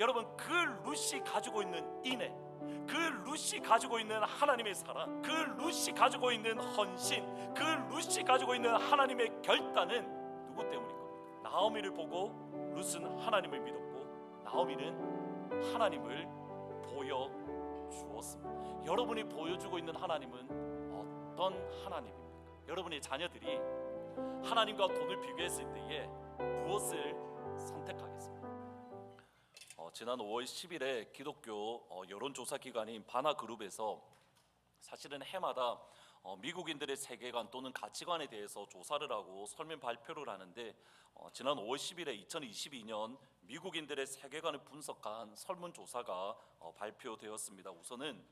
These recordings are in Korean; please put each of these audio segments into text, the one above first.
여러분, 그 룻이 가지고 있는 인애, 그 룻이 가지고 있는 하나님의 사랑, 그 룻이 가지고 있는 헌신, 그 룻이 가지고 있는 하나님의 결단은 누구 때문일 겁니까? 나오미를 보고 룻은 하나님을 믿었고 나오미는 하나님을 보여주었습니다. 여러분이 보여주고 있는 하나님은 어떤 하나님입니까? 여러분의 자녀들이 하나님과 돈을 비교했을 때에 무엇을 선택하겠습니까? 지난 5월 10일에 기독교 여론조사 기관인 바나그룹에서 사실은 해마다 미국인들의 세계관 또는 가치관에 대해서 조사를 하고 설문 발표를 하는데 지난 5월 10일에 2022년 미국인들의 세계관을 분석한 설문조사가 발표되었습니다. 우선은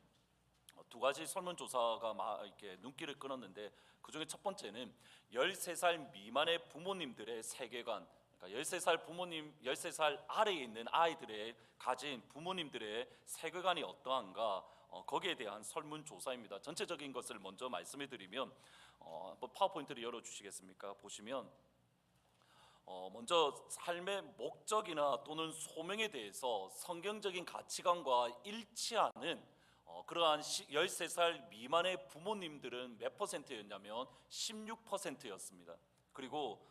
두 가지 설문조사가 이렇게 눈길을 끌었는데 그 중에 첫 번째는 13살 미만의 부모님들의 세계관, 그러니까 13살 부모님, 13살 아래에 있는 아이들의 가진 부모님들의 세계관이 어떠한가, 거기에 대한 설문조사입니다. 전체적인 것을 먼저 말씀해 드리면 파워포인트를 열어주시겠습니까? 보시면 먼저 삶의 목적이나 또는 소명에 대해서 성경적인 가치관과 일치하는 그러한 13살 미만의 부모님들은 몇 퍼센트였냐면 16%였습니다. 그리고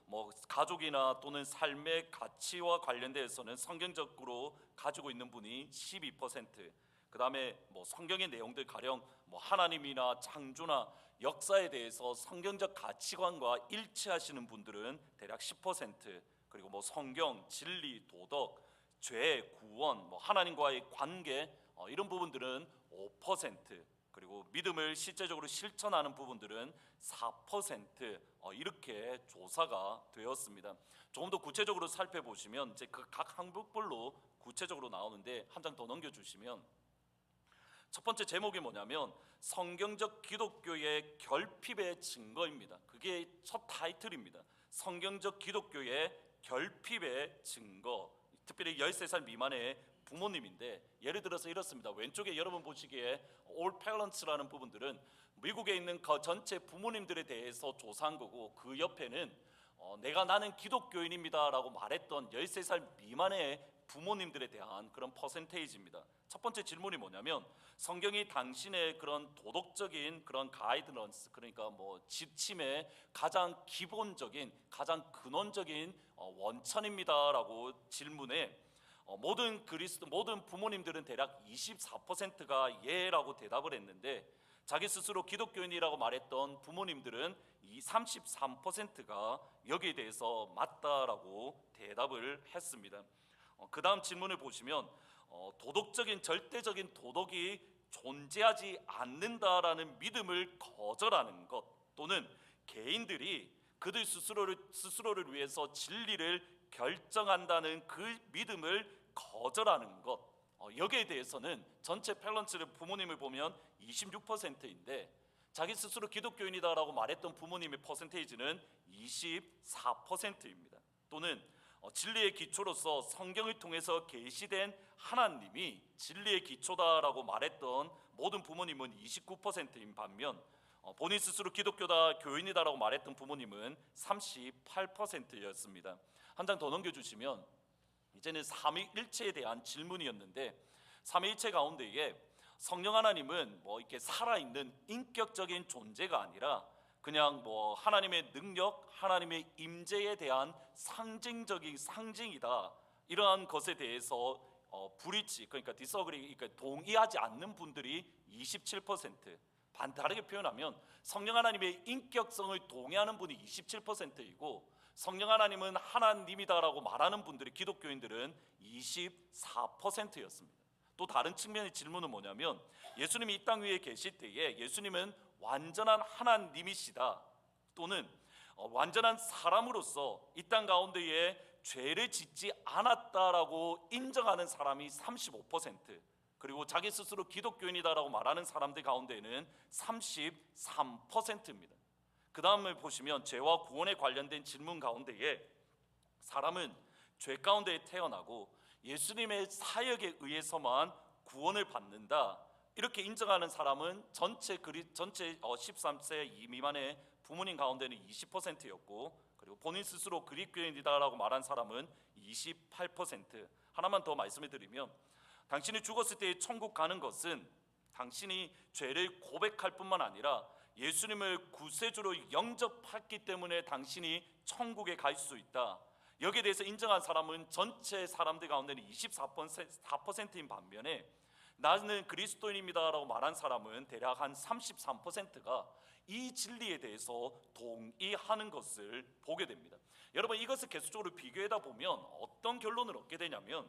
가족이나 또는 삶의 가치와 관련돼서는 성경적으로 가지고 있는 분이 12%, 그 다음에 성경의 내용들 가령 하나님이나 창조나 역사에 대해서 성경적 가치관과 일치하시는 분들은 대략 10%, 그리고 성경, 진리, 도덕, 죄, 구원, 하나님과의 관계, 이런 부분들은 5%, 그리고 믿음을 실제적으로 실천하는 부분들은 4%, 이렇게 조사가 되었습니다. 조금 더 구체적으로 살펴보시면 이제 그 각 항목별로 구체적으로 나오는데 한 장 더 넘겨주시면 첫 번째 제목이 뭐냐면 성경적 기독교의 결핍의 증거입니다. 그게 첫 타이틀입니다. 성경적 기독교의 결핍의 증거. 특별히 13살 미만의 부모님인데 예를 들어서 이렇습니다. 왼쪽에 여러분 보시기에 all parents라는 부분들은 미국에 있는 그 전체 부모님들에 대해서 조사한 거고, 그 옆에는 나는 기독교인입니다 라고 말했던 13살 미만의 부모님들에 대한 그런 퍼센테이지입니다. 첫 번째 질문이 뭐냐면 성경이 당신의 그런 도덕적인 그런 가이드런스, 그러니까 지침의 가장 기본적인 가장 근원적인 원천입니다라고 질문에 모든 부모님들은 대략 24%가 예라고 대답을 했는데 자기 스스로 기독교인이라고 말했던 부모님들은 이 33%가 여기에 대해서 맞다라고 대답을 했습니다. 그 다음 질문을 보시면 도덕적인 절대적인 도덕이 존재하지 않는다라는 믿음을 거절하는 것, 또는 개인들이 그들 스스로를 위해서 진리를 결정한다는 그 믿음을 거절하는 것, 여기에 대해서는 전체 밸런스를 부모님을 보면 26%인데 자기 스스로 기독교인이다라고 말했던 부모님의 퍼센테이지는 24%입니다. 또는 진리의 기초로서 성경을 통해서 계시된 하나님이 진리의 기초다라고 말했던 모든 부모님은 29%인 반면 본인 스스로 기독교다, 교인이다라고 말했던 부모님은 38%였습니다. 한 장 더 넘겨주시면 이제는 삼위일체에 대한 질문이었는데 삼위일체 가운데에 성령 하나님은 이렇게 살아있는 인격적인 존재가 아니라 그냥 하나님의 능력, 하나님의 임재에 대한 상징이다, 이러한 것에 대해서 불일치, 그러니까 디서그리, 그러니까 동의하지 않는 분들이 27%, 다르게 표현하면 성령 하나님의 인격성을 동의하는 분이 27%이고 성령 하나님은 하나님이다라고 말하는 분들이 기독교인들은 24%였습니다. 또 다른 측면의 질문은 뭐냐면 예수님이 이 땅 위에 계실 때에 예수님은 완전한 하나님이시다, 또는 완전한 사람으로서 이 땅 가운데에 죄를 짓지 않았다라고 인정하는 사람이 35%, 그리고 자기 스스로 기독교인이다라고 말하는 사람들 가운데는 33%입니다. 그 다음을 보시면 죄와 구원에 관련된 질문 가운데에 사람은 죄 가운데 태어나고 예수님의 사역에 의해서만 구원을 받는다, 이렇게 인정하는 사람은 전체 13세 미만의 부모님 가운데는 20%였고, 그리고 본인 스스로 그리스도인이다라고 말한 사람은 28%. 하나만 더 말씀을 드리면, 당신이 죽었을 때 천국 가는 것은 당신이 죄를 고백할 뿐만 아니라 예수님을 구세주로 영접했기 때문에 당신이 천국에 갈 수 있다. 여기에 대해서 인정한 사람은 전체 사람들 가운데는 24%인 반면에 나는 그리스도인입니다라고 말한 사람은 대략 한 33%가 이 진리에 대해서 동의하는 것을 보게 됩니다. 여러분, 이것을 계속적으로 비교하다 보면 어떤 결론을 얻게 되냐면,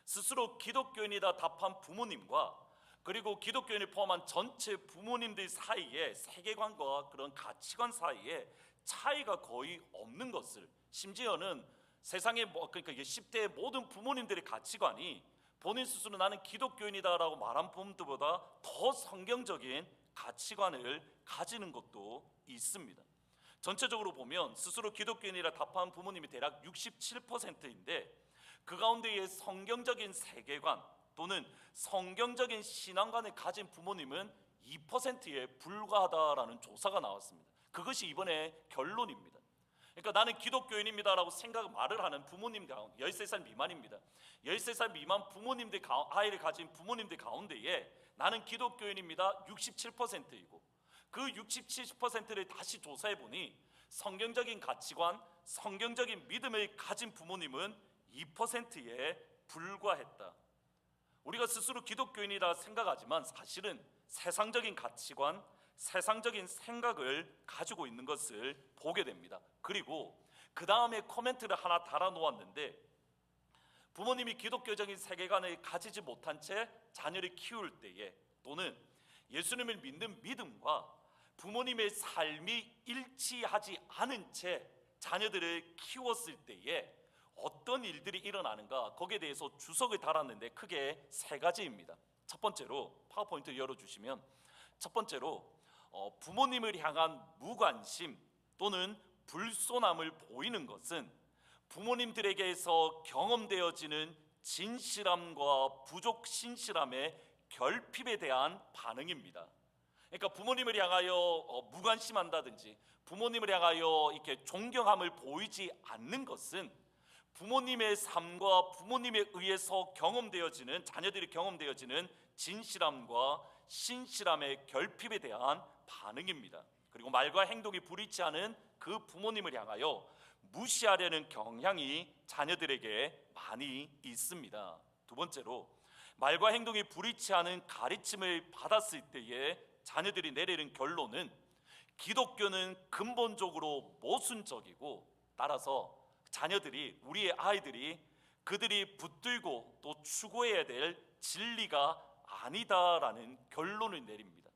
스스로 기독교인이다 답한 부모님과 그리고 기독교인을 포함한 전체 부모님들 사이에 세계관과 그런 가치관 사이에 차이가 거의 없는 것을, 심지어는 세상의 그러니까 10대의 모든 부모님들의 가치관이 본인 스스로 나는 기독교인이다라고 말한 부분들보다 더 성경적인 가치관을 가지는 것도 있습니다. 전체적으로 보면 스스로 기독교인이라 답한 부모님이 대략 67%인데 그 가운데에 성경적인 세계관 또는 성경적인 신앙관을 가진 부모님은 2%에 불과하다라는 조사가 나왔습니다. 그것이 이번에 결론입니다. 그러니까 나는 기독교인입니다라고 말을 하는 부모님 가운데 13살 미만입니다. 13살 미만 부모님들 아이를 가진 부모님들 가운데에 나는 기독교인입니다 67%이고, 그 67%를 다시 조사해 보니 성경적인 가치관, 성경적인 믿음을 가진 부모님은 2%에 불과했다. 우리가 스스로 기독교인이라 생각하지만 사실은 세상적인 가치관, 세상적인 생각을 가지고 있는 것을 보게 됩니다. 그리고 그 다음에 코멘트를 하나 달아 놓았는데, 부모님이 기독교적인 세계관을 가지지 못한 채 자녀를 키울 때에 또는 예수님을 믿는 믿음과 부모님의 삶이 일치하지 않은 채 자녀들을 키웠을 때에 어떤 일들이 일어나는가, 거기에 대해서 주석을 달았는데 크게 세 가지입니다. 첫 번째로, 파워포인트 열어주시면, 첫 번째로 부모님을 향한 무관심 또는 불손함을 보이는 것은 부모님들에게서 경험되어지는 진실함과 부족 신실함의 결핍에 대한 반응입니다. 그러니까 부모님을 향하여 무관심한다든지 부모님을 향하여 이렇게 존경함을 보이지 않는 것은 부모님의 삶과 부모님에 의해서 경험되어지는, 자녀들이 경험되어지는 진실함과 신실함의 결핍에 대한 반응입니다. 그리고 말과 행동이 불일치 않은 그 부모님을 향하여 무시하려는 경향이 자녀들에게 많이 있습니다. 두 번째로, 말과 행동이 불일치 않은 가르침을 받았을 때에 자녀들이 내리는 결론은 기독교는 근본적으로 모순적이고, 따라서 자녀들이, 우리의 아이들이 그들이 붙들고 또 추구해야 될 진리가 아니다라는 결론을 내립니다.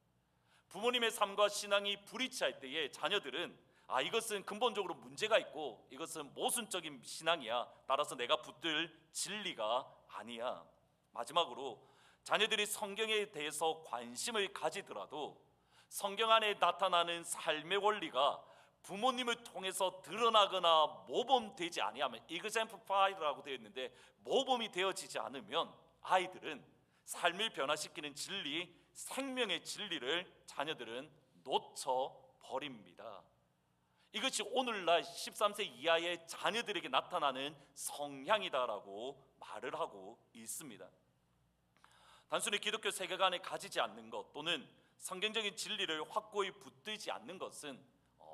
부모님의 삶과 신앙이 불일치할 때에 자녀들은 이것은 근본적으로 문제가 있고 이것은 모순적인 신앙이야, 따라서 내가 붙들 진리가 아니야. 마지막으로, 자녀들이 성경에 대해서 관심을 가지더라도 성경 안에 나타나는 삶의 원리가 부모님을 통해서 드러나거나 모범되지 아니하면, exemplified라고 되어 있는데 모범이 되어지지 않으면 아이들은 삶을 변화시키는 진리, 생명의 진리를 자녀들은 놓쳐버립니다. 이것이 오늘날 13세 이하의 자녀들에게 나타나는 성향이다라고 말을 하고 있습니다. 단순히 기독교 세계관을 가지지 않는 것 또는 성경적인 진리를 확고히 붙들지 않는 것은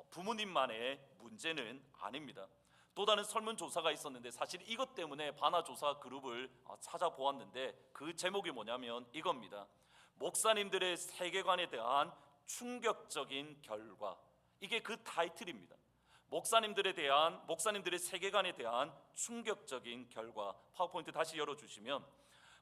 부모님만의 문제는 아닙니다. 또 다른 설문조사가 있었는데, 사실 이것 때문에 바나조사 그룹을 찾아보았는데 그 제목이 뭐냐면 이겁니다. 목사님들의 세계관에 대한 충격적인 결과. 이게 그 타이틀입니다. 목사님들의 세계관에 대한 충격적인 결과. 파워포인트 다시 열어주시면,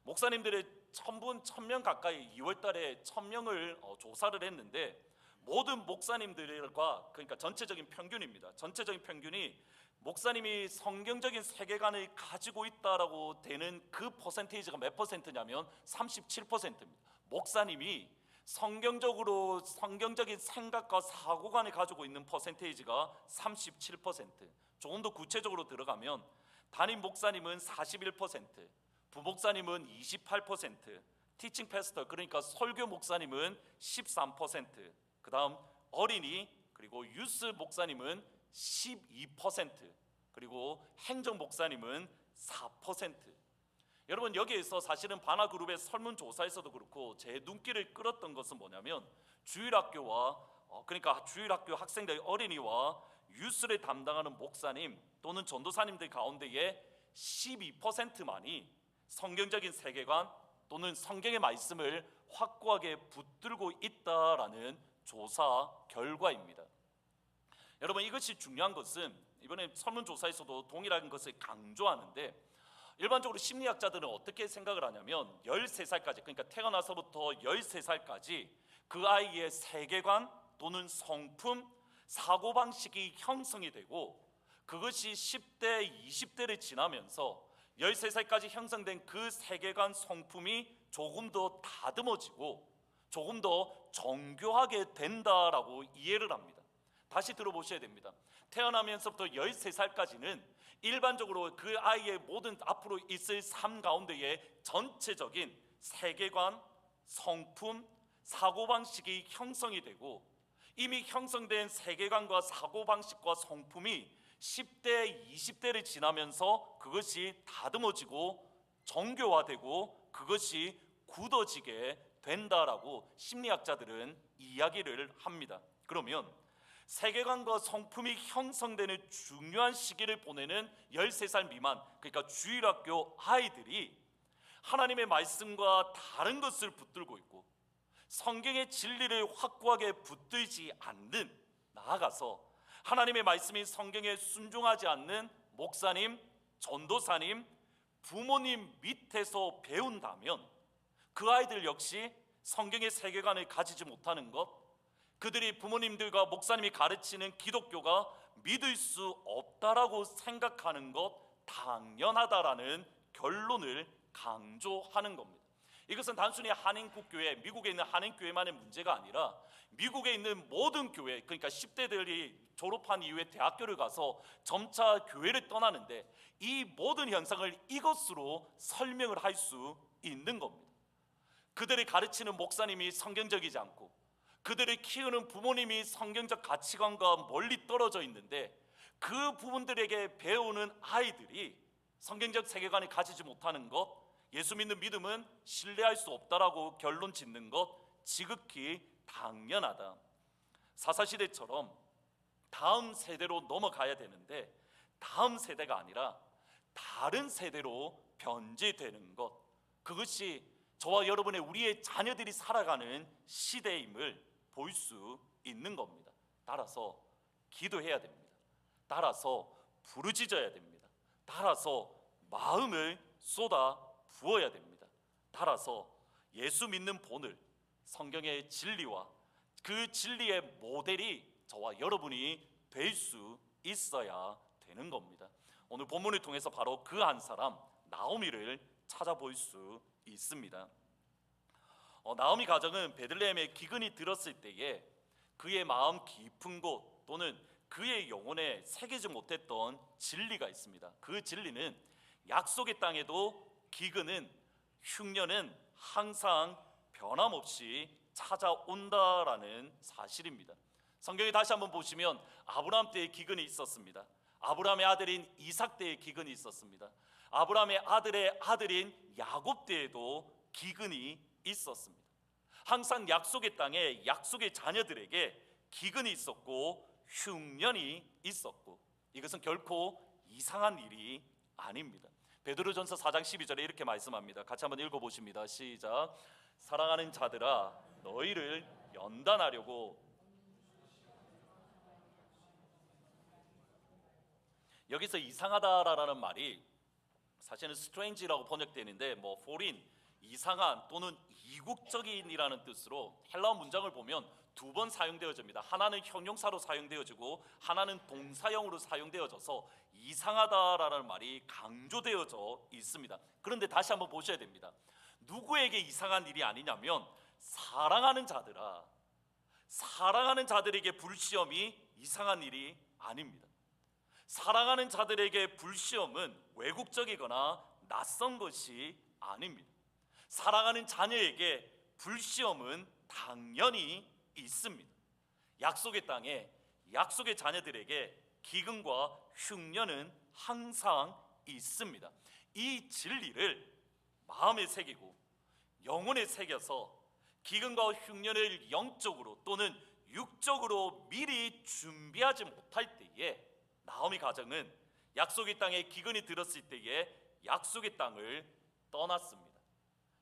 목사님들의 1000명 가까이 2월달에 1000명을 조사를 했는데, 모든 목사님들과, 그러니까 전체적인 평균입니다. 전체적인 평균이 목사님이 성경적인 세계관을 가지고 있다라고 되는 그 퍼센테이지가 몇 퍼센트냐면 37%입니다. 목사님이 성경적인 생각과 사고관을 가지고 있는 퍼센테이지가 37%. 조금 더 구체적으로 들어가면 담임 목사님은 41%, 부목사님은 28%, 티칭 패스터 그러니까 설교 목사님은 13%, 그 다음 어린이 그리고 유스 목사님은 12%, 그리고 행정 목사님은 4%. 여러분, 여기에서 사실은 바나그룹의 설문조사에서도 그렇고 제 눈길을 끌었던 것은 뭐냐면, 주일학교와 그러니까 주일학교 학생들, 어린이와 유스를 담당하는 목사님 또는 전도사님들 가운데에 12%만이 성경적인 세계관 또는 성경의 말씀을 확고하게 붙들고 있다라는 조사 결과입니다. 여러분, 이것이 중요한 것은 이번에 설문조사에서도 동일한 것을 강조하는데, 일반적으로 심리학자들은 어떻게 생각을 하냐면 13살까지, 그러니까 태어나서부터 13살까지 그 아이의 세계관 또는 성품, 사고방식이 형성이 되고, 그것이 10대, 20대를 지나면서 13살까지 형성된 그 세계관, 성품이 조금 더 다듬어지고 조금 더 정교하게 된다라고 이해를 합니다. 다시 들어보셔야 됩니다. 태어나면서부터 13살까지는 일반적으로 그 아이의 모든 앞으로 있을 삶 가운데에 전체적인 세계관, 성품, 사고방식이 형성이 되고, 이미 형성된 세계관과 사고방식과 성품이 10대, 20대를 지나면서 그것이 다듬어지고 정교화되고 그것이 굳어지게 된다라고 심리학자들은 이야기를 합니다. 그러면 세계관과 성품이 형성되는 중요한 시기를 보내는 13살 미만, 그러니까 주일학교 아이들이 하나님의 말씀과 다른 것을 붙들고 있고 성경의 진리를 확고하게 붙들지 않는, 나아가서 하나님의 말씀인 성경에 순종하지 않는 목사님, 전도사님, 부모님 밑에서 배운다면 그 아이들 역시 성경의 세계관을 가지지 못하는 것, 그들이 부모님들과 목사님이 가르치는 기독교가 믿을 수 없다라고 생각하는 것 당연하다라는 결론을 강조하는 겁니다. 이것은 단순히 한인국교회, 미국에 있는 한인교회만의 문제가 아니라 미국에 있는 모든 교회, 그러니까 10대들이 졸업한 이후에 대학교를 가서 점차 교회를 떠나는데, 이 모든 현상을 이것으로 설명을 할 수 있는 겁니다. 그들이 가르치는 목사님이 성경적이지 않고 그들을 키우는 부모님이 성경적 가치관과 멀리 떨어져 있는데, 그 부분들에게 배우는 아이들이 성경적 세계관을 가지지 못하는 것, 예수 믿는 믿음은 신뢰할 수 없다라고 결론 짓는 것 지극히 당연하다. 사사시대처럼 다음 세대로 넘어가야 되는데 다음 세대가 아니라 다른 세대로 변질되는 것, 그것이 저와 여러분의 우리의 자녀들이 살아가는 시대임을 볼 수 있는 겁니다. 따라서 기도해야 됩니다. 따라서 부르짖어야 됩니다. 따라서 마음을 쏟아 부어야 됩니다. 따라서 예수 믿는 본을, 성경의 진리와 그 진리의 모델이 저와 여러분이 될 수 있어야 되는 겁니다. 오늘 본문을 통해서 바로 그 한 사람 나오미를 찾아볼 수 있습니다. 나오미 가정은 베들레헴에 기근이 들었을 때에 그의 마음 깊은 곳 또는 그의 영혼에 새기지 못했던 진리가 있습니다. 그 진리는 약속의 땅에도 기근은, 흉년은 항상 변함없이 찾아온다라는 사실입니다. 성경에 다시 한번 보시면 아브라함 때의 기근이 있었습니다. 아브라함의 아들인 이삭 때의 기근이 있었습니다. 아브라함의 아들의 아들인 야곱 때에도 기근이 있었습니다. 항상 약속의 땅에 약속의 자녀들에게 기근이 있었고 흉년이 있었고, 이것은 결코 이상한 일이 아닙니다. 베드로전서 4장 12절에 이렇게 말씀합니다. 같이 한번 읽어보십니다. 시작. 사랑하는 자들아, 너희를 연단하려고. 여기서 이상하다라는 말이 사실은 strange라고 번역되는데, foreign, 이상한 또는 이국적인이라는 뜻으로 헬라어 문장을 보면 두 번 사용되어집니다. 하나는 형용사로 사용되어지고 하나는 동사형으로 사용되어져서 이상하다라는 말이 강조되어져 있습니다. 그런데 다시 한번 보셔야 됩니다. 누구에게 이상한 일이 아니냐면 사랑하는 자들아, 사랑하는 자들에게 불시험이 이상한 일이 아닙니다. 사랑하는 자들에게 불시험은 외국적이거나 낯선 것이 아닙니다. 사랑하는 자녀에게 불시험은 당연히 있습니다. 약속의 땅에 약속의 자녀들에게 기근과 흉년은 항상 있습니다. 이 진리를 마음에 새기고 영혼에 새겨서 기근과 흉년을 영적으로 또는 육적으로 미리 준비하지 못할 때에 나오미 가정은 약속의 땅에 기근이 들었을 때에 약속의 땅을 떠났습니다.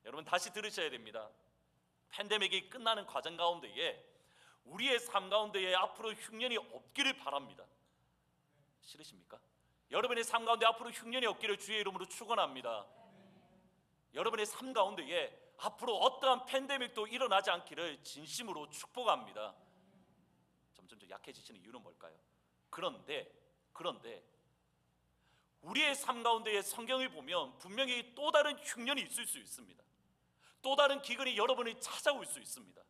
여러분 다시 들으셔야 됩니다. 팬데믹이 끝나는 과정 가운데에 우리의 삶 가운데에 앞으로 흉년이 없기를 바랍니다. 싫으십니까? 여러분의 삶 가운데 앞으로 흉년이 없기를 주의 이름으로 축원합니다. 여러분의 삶 가운데에 앞으로 어떠한 팬데믹도 일어나지 않기를 진심으로 축복합니다. 점점 약해지시는 이유는 뭘까요? 그런데 우리의 삶 가운데에 성경을 보면 분명히 또 다른 흉년이 있을 수 있습니다. 또 다른 기근이 여러분을 찾아올 수 있습니다.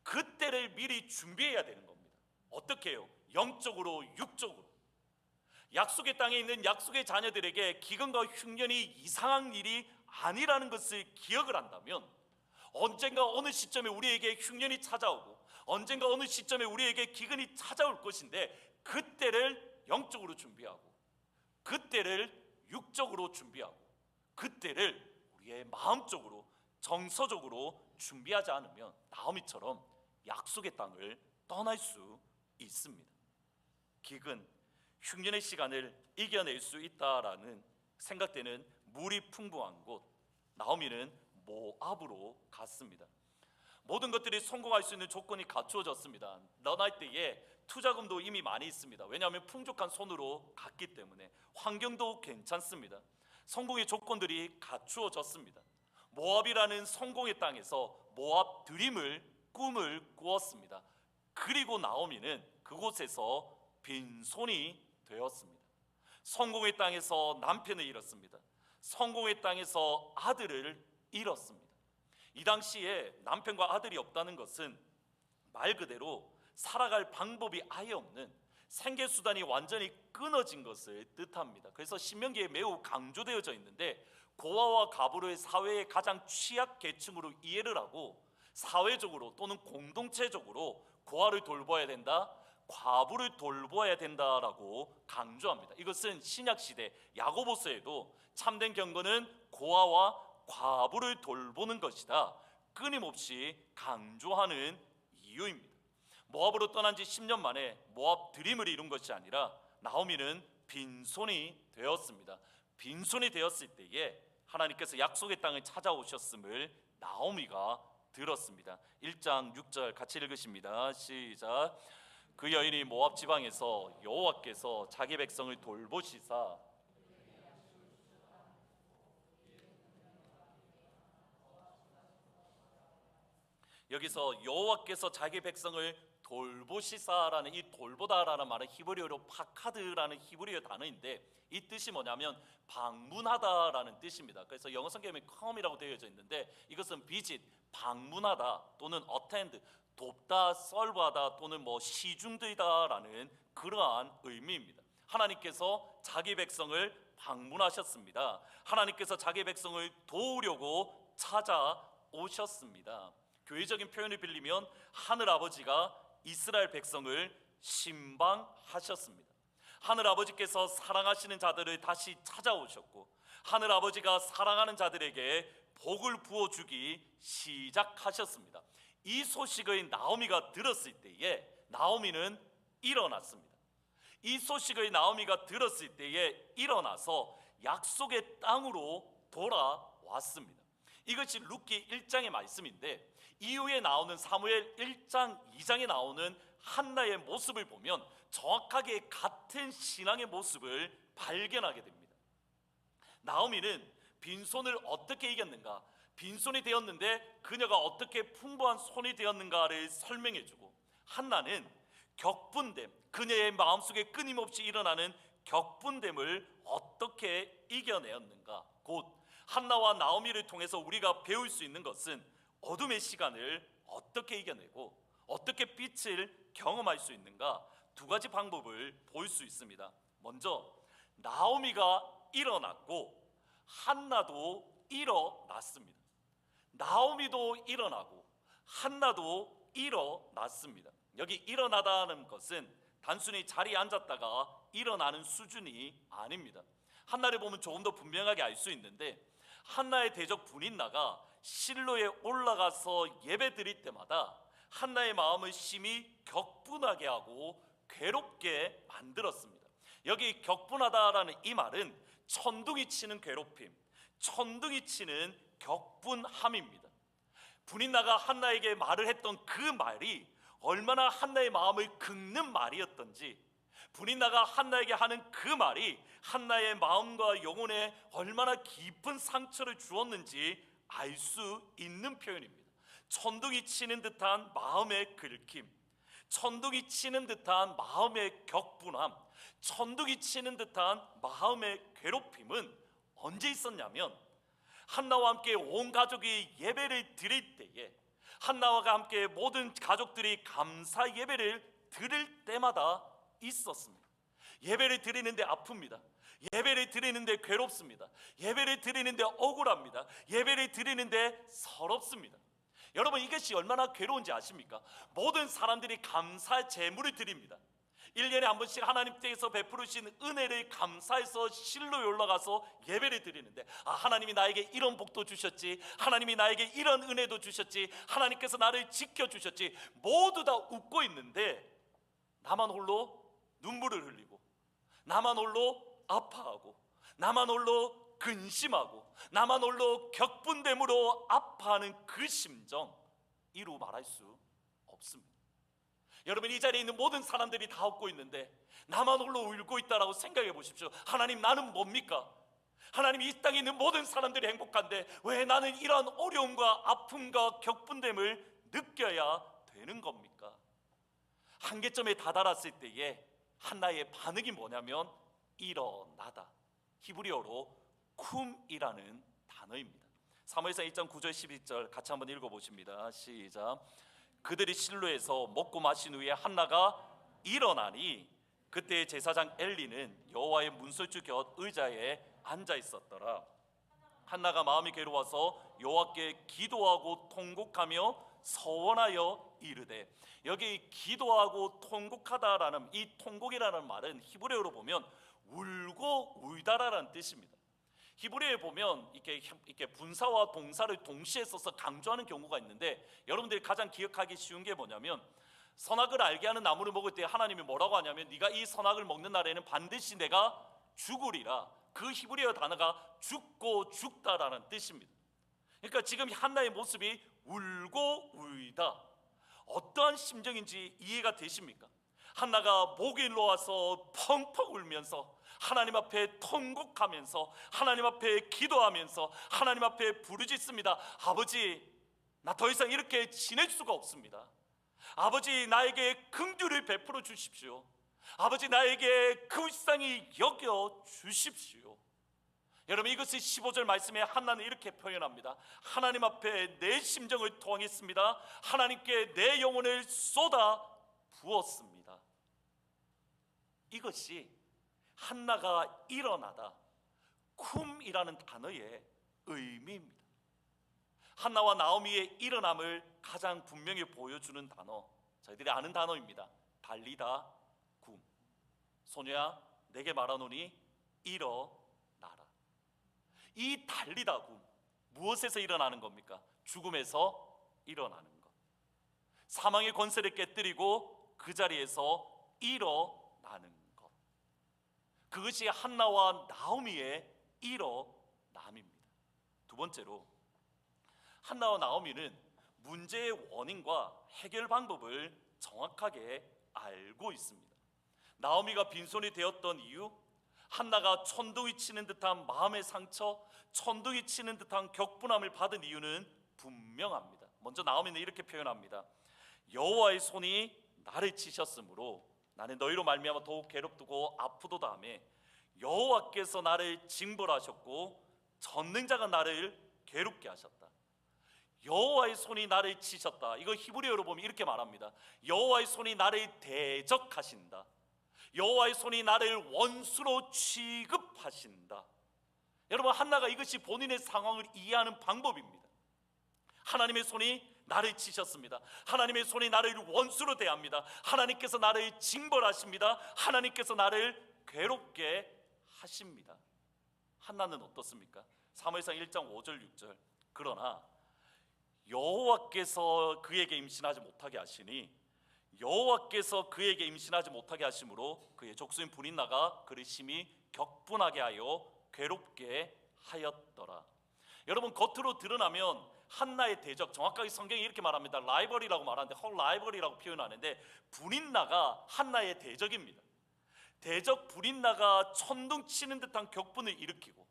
그때를 미리 준비해야 되는 겁니다. 어떻게 해요? 영적으로 육적으로. 약속의 땅에 있는 약속의 자녀들에게 기근과 흉년이 이상한 일이 아니라는 것을 기억을 한다면 언젠가 어느 시점에 우리에게 흉년이 찾아오고 언젠가 어느 시점에 우리에게 기근이 찾아올 것인데 그때를 영적으로 준비하고 그때를 육적으로 준비하고 그때를 우리의 마음적으로 정서적으로 준비하지 않으면 나오미처럼 약속의 땅을 떠날 수 있습니다. 기근, 흉년의 시간을 이겨낼 수 있다라는 생각되는 물이 풍부한 곳, 나오미는 모압으로 갔습니다. 모든 것들이 성공할 수 있는 조건이 갖추어졌습니다. 떠날 때에 투자금도 이미 많이 있습니다. 왜냐하면 풍족한 손으로 갔기 때문에 환경도 괜찮습니다. 성공의 조건들이 갖추어졌습니다. 모압이라는 성공의 땅에서 모압 드림을 꿈을 꾸었습니다. 그리고 나오미는 그곳에서 빈손이 되었습니다. 성공의 땅에서 남편을 잃었습니다. 성공의 땅에서 아들을 잃었습니다. 이 당시에 남편과 아들이 없다는 것은 말 그대로 살아갈 방법이 아예 없는 생계수단이 완전히 끊어진 것을 뜻합니다. 그래서 신명기에 매우 강조되어져 있는데 고아와 가부를 사회의 가장 취약계층으로 이해를 하고 사회적으로 또는 공동체적으로 고아를 돌봐야 된다, 과부를 돌봐야 된다라고 강조합니다. 이것은 신약시대 야고보서에도 참된 경건은 고아와 과부를 돌보는 것이다 끊임없이 강조하는 이유입니다. 모압으로 떠난 지 10년 만에 모압 드림을 이룬 것이 아니라 나오미는 빈손이 되었습니다. 빈손이 되었을 때에 하나님께서 약속의 땅을 찾아오셨음을 나오미가 들었습니다. 1장 6절 같이 읽으십니다. 시작. 그 여인이 모압 지방에서 여호와께서 자기 백성을 돌보시사 여기서 여호와께서 자기 백성을 돌보시사라는 이 돌보다라는 말은 히브리어로 파카드라는 히브리어 단어인데 이 뜻이 뭐냐면 방문하다라는 뜻입니다. 그래서 영어 성경에 come이라고 되어져 있는데 이것은 visit, 방문하다 또는 attend, 돕다, serve하다 또는 시중들다라는 그러한 의미입니다. 하나님께서 자기 백성을 방문하셨습니다. 하나님께서 자기 백성을 도우려고 찾아오셨습니다. 교회적인 표현을 빌리면 하늘아버지가 이스라엘 백성을 신방하셨습니다. 하늘아버지께서 사랑하시는 자들을 다시 찾아오셨고 하늘아버지가 사랑하는 자들에게 복을 부어주기 시작하셨습니다. 이 소식을 나오미가 들었을 때에 나오미는 일어났습니다. 이 소식을 나오미가 들었을 때에 일어나서 약속의 땅으로 돌아왔습니다. 이것이 룻기 1장의 말씀인데 이후에 나오는 사무엘 1장, 2장에 나오는 한나의 모습을 보면 정확하게 같은 신앙의 모습을 발견하게 됩니다. 나오미는 빈손을 어떻게 이겼는가, 빈손이 되었는데 그녀가 어떻게 풍부한 손이 되었는가를 설명해주고 한나는 격분됨, 그녀의 마음속에 끊임없이 일어나는 격분됨을 어떻게 이겨내었는가. 곧 한나와 나오미를 통해서 우리가 배울 수 있는 것은 어둠의 시간을 어떻게 이겨내고 어떻게 빛을 경험할 수 있는가 두 가지 방법을 볼 수 있습니다. 먼저 나오미가 일어났고 한나도 일어났습니다. 나오미도 일어나고 한나도 일어났습니다. 여기 일어나다는 것은 단순히 자리에 앉았다가 일어나는 수준이 아닙니다. 한나를 보면 조금 더 분명하게 알 수 있는데 한나의 대적 분인나가 실로에 올라가서 예배 드릴 때마다 한나의 마음을 심히 격분하게 하고 괴롭게 만들었습니다. 여기 격분하다라는 이 말은 천둥이 치는 괴롭힘, 천둥이 치는 격분함입니다. 분인나가 한나에게 말을 했던 그 말이 얼마나 한나의 마음을 긁는 말이었던지, 분인나가 한나에게 하는 그 말이 한나의 마음과 영혼에 얼마나 깊은 상처를 주었는지 알 수 있는 표현입니다. 천둥이 치는 듯한 마음의 긁힘, 천둥이 치는 듯한 마음의 격분함, 천둥이 치는 듯한 마음의 괴롭힘은 언제 있었냐면 한나와 함께 온 가족이 예배를 드릴 때에, 한나와 함께 모든 가족들이 감사 예배를 드릴 때마다 있었습니다. 예배를 드리는데 아픕니다. 예배를 드리는데 괴롭습니다. 예배를 드리는데 억울합니다. 예배를 드리는데 서럽습니다. 여러분, 이것이 얼마나 괴로운지 아십니까? 모든 사람들이 감사 제물을 드립니다. 1년에 한 번씩 하나님께서 베푸르신 은혜를 감사해서 실로에 올라가서 예배를 드리는데, 하나님이 나에게 이런 복도 주셨지, 하나님이 나에게 이런 은혜도 주셨지, 하나님께서 나를 지켜주셨지, 모두 다 웃고 있는데 나만 홀로 눈물을 흘리고, 나만 홀로 아파하고, 나만 홀로 근심하고, 나만 홀로 격분됨으로 아파하는 그 심정, 이루 말할 수 없습니다. 여러분, 이 자리에 있는 모든 사람들이 다 웃고 있는데 나만 홀로 울고 있다라고 생각해 보십시오. 하나님, 나는 뭡니까? 하나님, 이 땅에 있는 모든 사람들이 행복한데 왜 나는 이러한 어려움과 아픔과 격분됨을 느껴야 되는 겁니까? 한계점에 다다랐을 때에 한나의 반응이 뭐냐면 일어나다, 히브리어로 쿰이라는 단어입니다. 사무엘상 1장 9절 11절 같이 한번 읽어보십니다. 시작. 그들이 실로에서 먹고 마신 후에 한나가 일어나니 그때 제사장 엘리는 여호와의 문설주 곁 의자에 앉아 있었더라. 한나가 마음이 괴로워서 여호와께 기도하고 통곡하며 서원하여 이르되, 여기 기도하고 통곡하다라는 이 통곡이라는 말은 히브리어로 보면 울고 울다라는 뜻입니다. 히브리어에 보면 이렇게 분사와 동사를 동시에 써서 강조하는 경우가 있는데, 여러분들이 가장 기억하기 쉬운 게 뭐냐면, 선악을 알게 하는 나무를 먹을 때 하나님이 뭐라고 하냐면 네가 이 선악을 먹는 날에는 반드시 내가 죽으리라. 그 히브리어 단어가 죽고 죽다라는 뜻입니다. 그러니까 지금 한나의 모습이 울고 울다, 어떠한 심정인지 이해가 되십니까? 한나가 목이 놓아서 펑펑 울면서 하나님 앞에 통곡하면서 하나님 앞에 기도하면서 하나님 앞에 부르짖습니다. 아버지, 나 더 이상 이렇게 지낼 수가 없습니다. 아버지, 나에게 긍휼을 베풀어 주십시오. 아버지, 나에게 그 불쌍히 여겨 주십시오. 여러분, 이것을 15절 말씀에 한나는 이렇게 표현합니다. 하나님 앞에 내 심정을 토항했습니다. 하나님께 내 영혼을 쏟아 부었습니다. 이것이 한나가 일어나다, 쿰이라는 단어의 의미입니다. 한나와 나오미의 일어남을 가장 분명히 보여주는 단어, 저희들이 아는 단어입니다. 달리다, 굼. 소녀야, 내게 말하노니 일어나라. 이 달리다, 굼, 무엇에서 일어나는 겁니까? 죽음에서 일어나는 것. 사망의 권세를 깨뜨리고 그 자리에서 일어나는 것. 그것이 한나와 나오미의 일어남입니다. 두 번째로, 한나와 나오미는 문제의 원인과 해결 방법을 정확하게 알고 있습니다. 나오미가 빈손이 되었던 이유, 한나가 천둥이 치는 듯한 마음의 상처, 천둥이 치는 듯한 격분함을 받은 이유는 분명합니다. 먼저 나오미는 이렇게 표현합니다. 여호와의 손이 나를 치셨으므로 나는 너희로 말미암아 더욱 괴롭고 아프도다 하며, 여호와께서 나를 징벌하셨고 전능자가 나를 괴롭게 하셨다. 여호와의 손이 나를 치셨다. 이거 히브리어로 보면 이렇게 말합니다. 여호와의 손이 나를 대적하신다. 여호와의 손이 나를 원수로 취급하신다. 여러분, 한나가 이것이 본인의 상황을 이해하는 방법입니다. 하나님의 손이 나를 치셨습니다. 하나님의 손이 나를 원수로 대합니다. 하나님께서 나를 징벌하십니다. 하나님께서 나를 괴롭게 하십니다. 한나는 어떻습니까? 사무엘상 1장 5절 6절. 그러나 여호와께서 그에게 임신하지 못하게 하시니 여호와께서 그에게 임신하지 못하게 하심으로 그의 족수인 브릿나가 그를 심히 격분하게 하여 괴롭게 하였더라. 여러분, 겉으로 드러나면 한나의 대적, 정확하게 성경이 이렇게 말합니다. 라이벌이라고 말하는데 라이벌이라고 표현하는데 브릿나가 한나의 대적입니다. 대적 브릿나가 천둥치는 듯한 격분을 일으키고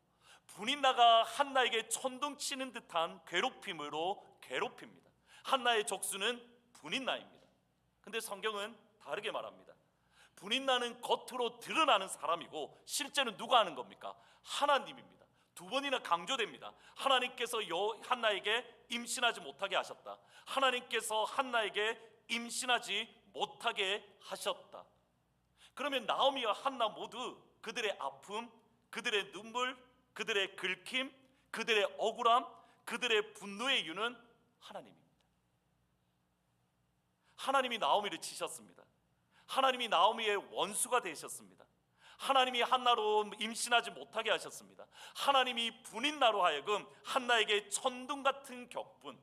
브릿나가 한나에게 천둥치는 듯한 괴롭힘으로 괴롭힙니다. 한나의 족수는 브릿나입니다. 근데 성경은 다르게 말합니다. 브릿나는 겉으로 드러나는 사람이고 실제는 누가 하는 겁니까? 하나님입니다. 두 번이나 강조됩니다. 하나님께서 한나에게 임신하지 못하게 하셨다. 하나님께서 한나에게 임신하지 못하게 하셨다. 그러면 나오미와 한나 모두 그들의 아픔, 그들의 눈물, 그들의 긁힘, 그들의 억울함, 그들의 분노의 이유는 하나님입니다. 하나님이 나오미를 치셨습니다. 하나님이 나오미의 원수가 되셨습니다. 하나님이 한나로 임신하지 못하게 하셨습니다. 하나님이 브릿나로 하여금 한나에게 천둥 같은 격분,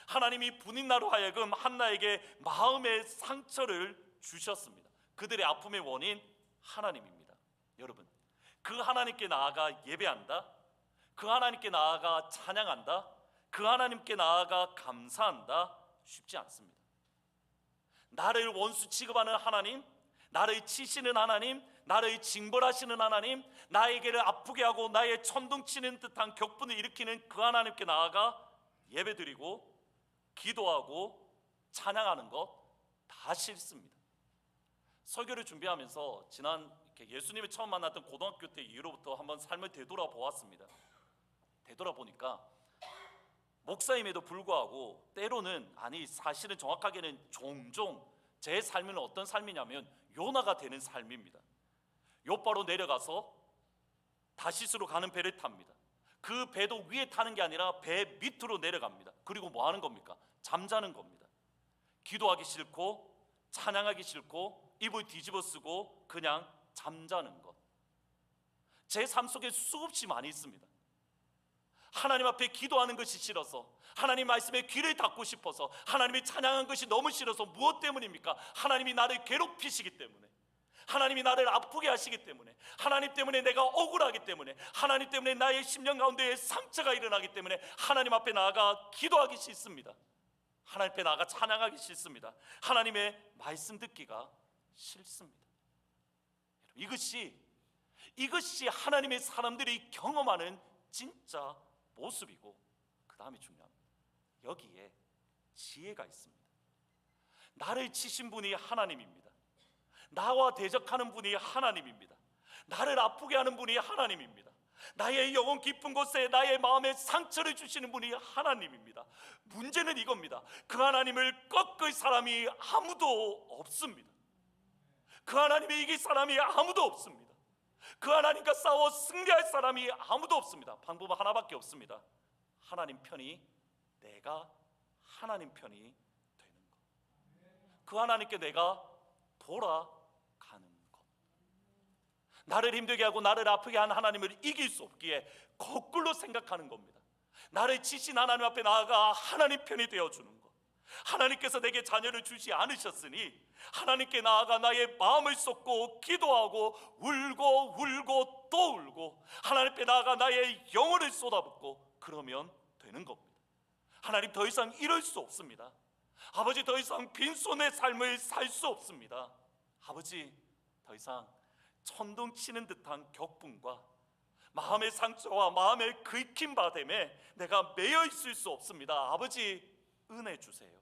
하나님이 브릿나로 하여금 한나에게 마음의 상처를 주셨습니다. 그들의 아픔의 원인 하나님입니다. 여러분, 그 하나님께 나아가 예배한다, 그 하나님께 나아가 찬양한다, 그 하나님께 나아가 감사한다 쉽지 않습니다. 나를 원수 취급하는 하나님, 나를 치시는 하나님, 나를 징벌하시는 하나님, 나에게를 아프게 하고 나의 천둥치는 듯한 격분을 일으키는 그 하나님께 나아가 예배드리고 기도하고 찬양하는 것 다 싫습니다. 설교를 준비하면서 지난 예수님을 처음 만났던 고등학교 때 이후로부터 한번 삶을 되돌아보았습니다. 되돌아보니까 목사임에도 불구하고 때로는, 아니 사실은 정확하게는 종종 제 삶은 어떤 삶이냐면 요나가 되는 삶입니다. 욥바로 내려가서 다시스로 가는 배를 탑니다. 그 배도 위에 타는 게 아니라 배 밑으로 내려갑니다. 그리고 뭐 하는 겁니까? 잠자는 겁니다. 기도하기 싫고 찬양하기 싫고 입을 뒤집어 쓰고 그냥 잠자는 것. 제 삶 속에 수없이 많이 있습니다. 하나님 앞에 기도하는 것이 싫어서, 하나님 말씀에 귀를 닫고 싶어서, 하나님이 찬양한 것이 너무 싫어서. 무엇 때문입니까? 하나님이 나를 괴롭히시기 때문에, 하나님이 나를 아프게 하시기 때문에, 하나님 때문에 내가 억울하기 때문에, 하나님 때문에 나의 심령 가운데에 상처가 일어나기 때문에 하나님 앞에 나아가 기도하기 싫습니다. 하나님 앞에 나아가 찬양하기 싫습니다. 하나님의 말씀 듣기가 싫습니다. 이것이 하나님의 사람들이 경험하는 진짜 모습이고, 그 다음이 중요합니다. 여기에 지혜가 있습니다. 나를 치신 분이 하나님입니다. 나와 대적하는 분이 하나님입니다. 나를 아프게 하는 분이 하나님입니다. 나의 영혼 깊은 곳에 나의 마음에 상처를 주시는 분이 하나님입니다. 문제는 이겁니다. 그 하나님을 꺾을 사람이 아무도 없습니다. 그 하나님을 이길 사람이 아무도 없습니다. 그 하나님과 싸워 승리할 사람이 아무도 없습니다. 방법은 하나밖에 없습니다. 하나님 편이, 내가 하나님 편이 되는 것. 그 하나님께 내가 돌아가는 것. 나를 힘들게 하고 나를 아프게 한 하나님을 이길 수 없기에 거꾸로 생각하는 겁니다. 나를 치신 하나님 앞에 나아가 하나님 편이 되어주는 것. 하나님께서 내게 자녀를 주지 않으셨으니 하나님께 나아가 나의 마음을 쏟고 기도하고 울고 또 울고 하나님 앞에 나아가 나의 영혼을 쏟아붓고 그러면 되는 겁니다. 하나님, 더 이상 이럴 수 없습니다. 아버지, 더 이상 빈손의 삶을 살 수 없습니다. 아버지, 더 이상 천둥치는 듯한 격분과 마음의 상처와 마음의 긁힌 바됨에 내가 매여 있을 수 없습니다. 아버지, 은혜 주세요.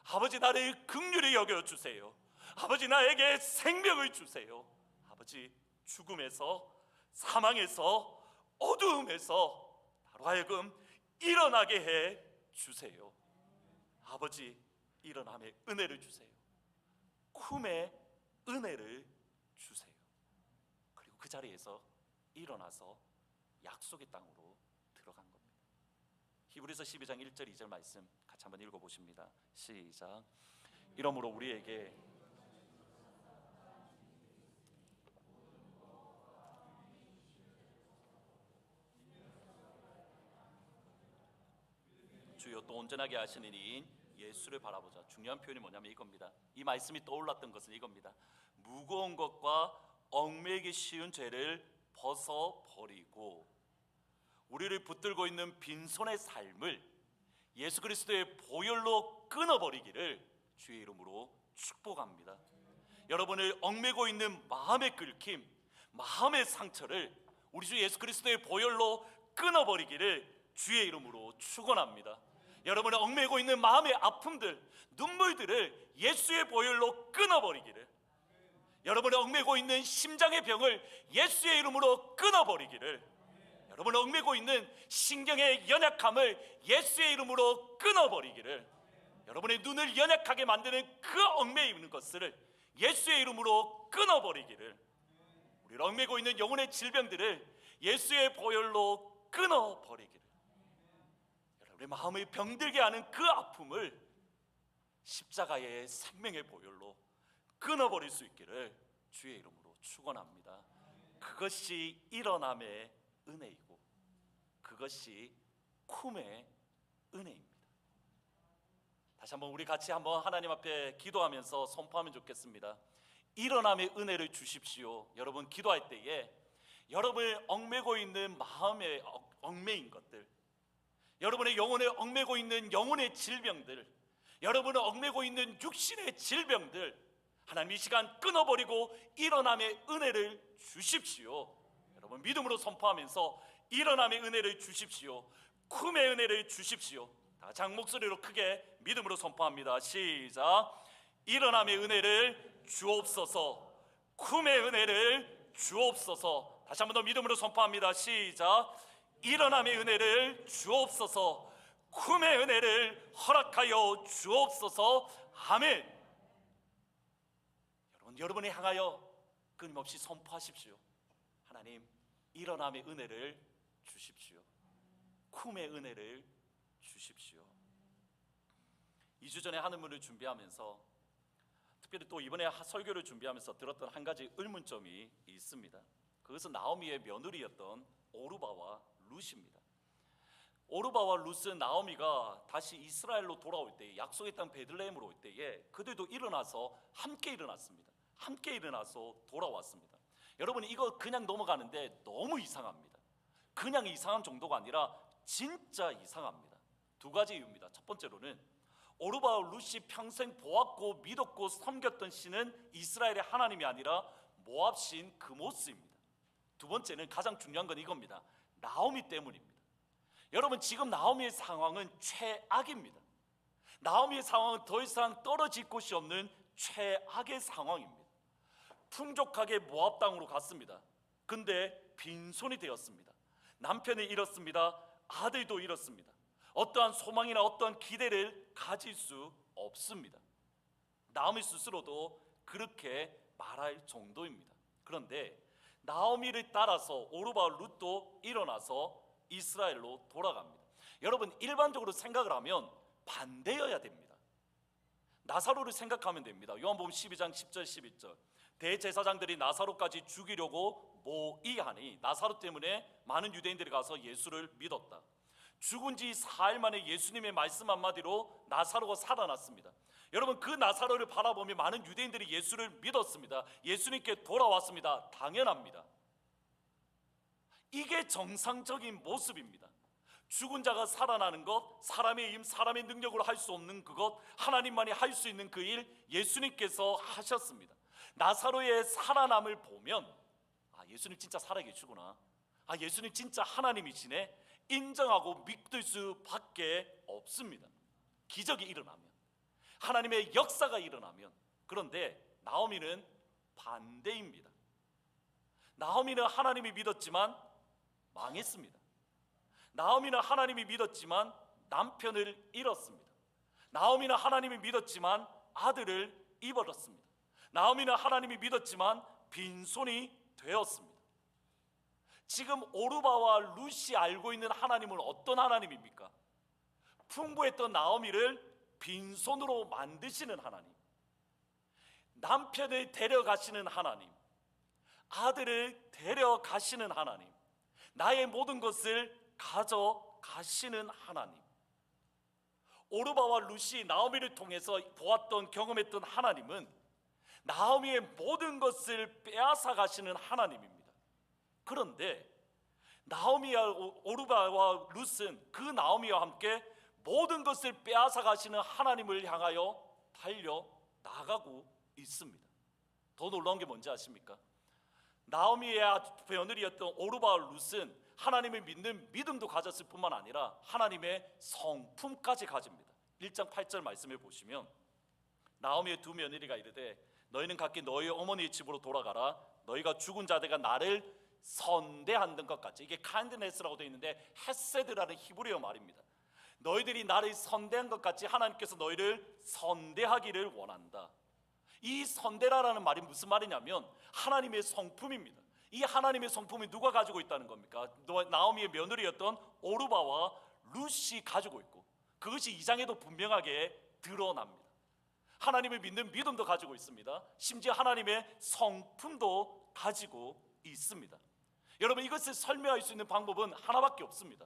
아버지, 나를 긍휼히 여겨주세요. 아버지, 나에게 생명을 주세요. 아버지, 죽음에서, 사망에서, 어두움에서 나로 하여금 일어나게 해 주세요. 아버지, 일어남의 은혜를 주세요. 꿈의 은혜를 주세요. 그리고 그 자리에서 일어나서 약속의 땅으로 들어간 겁니다. 히브리서 12장 1절 2절 말씀 같이 한번 읽어보십니다. 시작. 이러므로 우리에게 주여 또 온전하게 하시는 이인 예수를 바라보자. 중요한 표현이 뭐냐면 이겁니다. 이 말씀이 떠올랐던 것은 이겁니다. 무거운 것과 얽매이기 쉬운 죄를 벗어버리고 우리를 붙들고 있는 빈손의 삶을 예수 그리스도의 보혈로 끊어버리기를 주의 이름으로 축복합니다. 여러분을 얽매고 있는 마음의 끓김, 마음의 상처를 우리 주 예수 그리스도의 보혈로 끊어버리기를 주의 이름으로 축원합니다. 여러분을 얽매고 있는 마음의 아픔들, 눈물들을 예수의 보혈로 끊어버리기를, 여러분을 얽매고 있는 심장의 병을 예수의 이름으로 끊어버리기를, 여러분을 얽매고 있는 신경의 연약함을 예수의 이름으로 끊어버리기를, 여러분의 눈을 연약하게 만드는 그 얽매이는 것을 예수의 이름으로 끊어버리기를, 우리를 얽매고 있는 영혼의 질병들을 예수의 보혈로 끊어버리기를, 여러분의 마음을 병들게 하는 그 아픔을 십자가의 생명의 보혈로 끊어버릴 수 있기를 주의 이름으로 축원합니다. 그것이 일어남의 은혜이고 그것이 쿰의 은혜입니다. 다시 한번 우리 같이 한번 하나님 앞에 기도하면서 선포하면 좋겠습니다. 일어남의 은혜를 주십시오. 여러분 기도할 때에 여러분을 얽매고 있는 마음의 얽매인 것들, 여러분의 영혼에 얽매고 있는 영혼의 질병들, 여러분을 얽매고 있는 육신의 질병들, 하나님 이 시간 끊어버리고 일어남의 은혜를 주십시오. 여러분 믿음으로 선포하면서 일어남의 은혜를 주십시오. 쿰의 은혜를 주십시오. 다 같이 한 목소리로 크게 믿음으로 선포합니다. 시작. 일어남의 은혜를 주옵소서. 쿰의 은혜를 주옵소서. 다시 한 번 더 믿음으로 선포합니다. 시작. 일어남의 은혜를 주옵소서. 쿰의 은혜를 허락하여 주옵소서. 아멘. 여러분을 향하여 끊임없이 선포하십시오. 하나님 일어남의 은혜를 주십시오. 쿰의 은혜를 주십시오. 2주 전에 하늘문을 준비하면서 특별히 또 이번에 설교를 준비하면서 들었던 한 가지 의문점이 있습니다. 그것은 나오미의 며느리였던 오르바와 룻입니다. 오르바와 룻은 나오미가 다시 이스라엘로 돌아올 때, 약속의 땅 베들레헴으로 올 때에 그들도 일어나서 함께 일어났습니다. 함께 일어나서 돌아왔습니다. 여러분 이거 그냥 넘어가는데 너무 이상합니다. 그냥 이상한 정도가 아니라 진짜 이상합니다. 두 가지 이유입니다. 첫 번째로는 오르바와 룻이 평생 보았고 믿었고 섬겼던 신은 이스라엘의 하나님이 아니라 모압 신 그모스입니다. 두 번째는 가장 중요한 건 이겁니다. 나오미 때문입니다. 여러분 지금 나오미의 상황은 최악입니다. 나오미의 상황은 더 이상 떨어질 곳이 없는 최악의 상황입니다. 풍족하게 모압 땅으로 갔습니다. 근데 빈손이 되었습니다. 남편을 잃었습니다. 아들도 잃었습니다. 어떠한 소망이나 어떠한 기대를 가질 수 없습니다. 나오미 스스로도 그렇게 말할 정도입니다. 그런데 나오미를 따라서 오르바와 룻도 일어나서 이스라엘로 돌아갑니다. 여러분 일반적으로 생각을 하면 반대여야 됩니다. 나사로를 생각하면 됩니다. 요한복음 12장 10절 11절 대제사장들이 나사로까지 죽이려고 모의하니 나사로 때문에 많은 유대인들이 가서 예수를 믿었다. 죽은 지 4일 만에 예수님의 말씀 한마디로 나사로가 살아났습니다. 여러분 그 나사로를 바라보며 많은 유대인들이 예수를 믿었습니다. 예수님께 돌아왔습니다. 당연합니다. 이게 정상적인 모습입니다. 죽은 자가 살아나는 것, 사람의 힘, 사람의 능력으로 할 수 없는 그것, 하나님만이 할 수 있는 그 일 예수님께서 하셨습니다. 나사로의 살아남을 보면 예수님 진짜 살아계시구나, 예수님 진짜 하나님이시네 인정하고 믿을 수밖에 없습니다. 기적이 일어나면, 하나님의 역사가 일어나면. 그런데 나오미는 반대입니다. 나오미는 하나님이 믿었지만 망했습니다. 나오미는 하나님이 믿었지만 남편을 잃었습니다. 나오미는 하나님이 믿었지만 아들을 잃었습니다. 나오미는 하나님이 믿었지만 빈손이 되었습니다. 지금 오르바와 룻이 알고 있는 하나님은 어떤 하나님입니까? 풍부했던 나오미를 빈손으로 만드시는 하나님, 남편을 데려가시는 하나님, 아들을 데려가시는 하나님, 나의 모든 것을 가져가시는 하나님. 오르바와 룻이 나오미를 통해서 보았던 경험했던 하나님은 나오미의 모든 것을 빼앗아 가시는 하나님입니다. 그런데 나오미와 오르바와 룻은 그 나오미와 함께 모든 것을 빼앗아 가시는 하나님을 향하여 달려 나가고 있습니다. 더 놀라운 게 뭔지 아십니까? 나오미의 며느리였던 오르바와 룻은 하나님을 믿는 믿음도 가졌을 뿐만 아니라 하나님의 성품까지 가집니다. 1장 8절 말씀을 보시면 나오미의 두 며느리가 이르되 너희는 각기 너희 어머니의 집으로 돌아가라. 너희가 죽은 자들과 나를 선대하는 것 같이, 이게 kindness라고 되어 있는데 헤세드라는 히브리어 말입니다. 너희들이 나를 선대한 것 같이 하나님께서 너희를 선대하기를 원한다. 이 선대라는 말이 무슨 말이냐면 하나님의 성품입니다. 이 하나님의 성품이 누가 가지고 있다는 겁니까? 나오미의 며느리였던 오르바와 룻이 가지고 있고, 그것이 2장에도 분명하게 드러납니다. 하나님을 믿는 믿음도 가지고 있습니다. 심지어 하나님의 성품도 가지고 있습니다. 여러분, 이것을 설명할 수 있는 방법은 하나밖에 없습니다.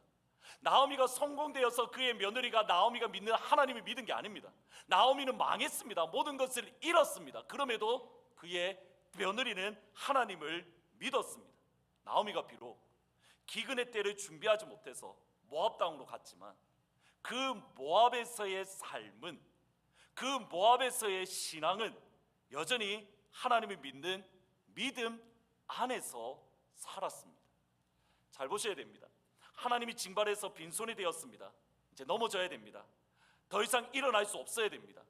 나오미가 성공되어서 그의 며느리가 나오미가 믿는 하나님을 믿은 게 아닙니다. 나오미는 망했습니다. 모든 것을 잃었습니다. 그럼에도 그의 며느리는 하나님을 믿었습니다. 나오미가 비록 기근의 때를 준비하지 못해서 모압 땅으로 갔지만 그 모압에서의 삶은, 그 모압에서의 신앙은 여전히 하나님을 믿는 믿음 안에서 살았습니다. 잘 보셔야 됩니다. 하나님이 징발해서 빈손이 되었습니다. 이제 넘어져야 됩니다. 더 이상 일어날 수 없어야 됩니다.